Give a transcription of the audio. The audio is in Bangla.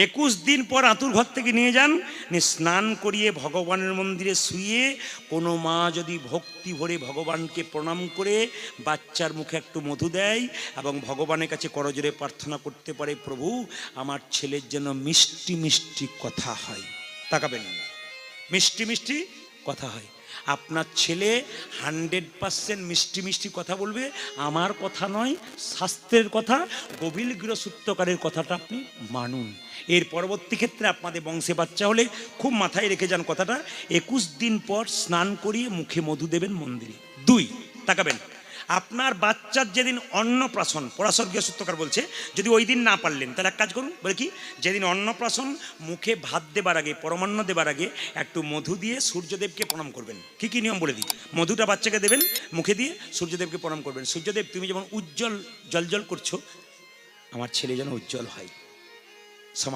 21 দিন পর আতুর ঘর থেকে নিয়ে যান, স্নান করিয়ে ভগবানের মন্দিরে শুয়ে কোনো মা যদি ভক্তি ভরে ভগবানকে প্রণাম করে বাচ্চার মুখে একটু মধু দেয় এবং ভগবানের কাছে করজোরে প্রার্থনা করতে পারে, প্রভু আমার ছেলের জন্য মিষ্টি মিষ্টি কথা হয়, তাকাবেন, মিষ্টি মিষ্টি কথা হয়, আপনার ছেলে 100% মিষ্টি মিষ্টি কথা বলবে। আমার কথা নয়, শাস্ত্রের কথা, গভীর গৃহসূত্রকারের কথাটা আপনি মানুন। এর পরবর্তী ক্ষেত্রে আপনাদের বংশে বাচ্চা হলে খুব মাথায় রেখে যান কথাটা, 21 দিন পর স্নান করিয়ে মুখে মধু দেবেন মন্দিরে। 2, তাকাবেন, আপনার বাচ্চার যেদিন অন্নপ্রাশন, পরাশর গৃহসূত্রকার বলছে যদি ওই দিন না পারলেন তাহলে এক কাজ করুন, বলে কি, যেদিন অন্নপ্রাশন মুখে ভাত দেবার আগে, পরমান্ন দেবার আগে একটু মধু দিয়ে সূর্যদেবকে প্রণাম করবেন। কি কি নিয়ম বলে দিই, মধুটা বাচ্চাকে দেবেন, মুখে দিয়ে সূর্যদেবকে প্রণাম করবেন, সূর্যদেব তুমি যেমন উজ্জ্বল জল জল করছো, আমার ছেলে যেন উজ্জ্বল হয়, সমাজ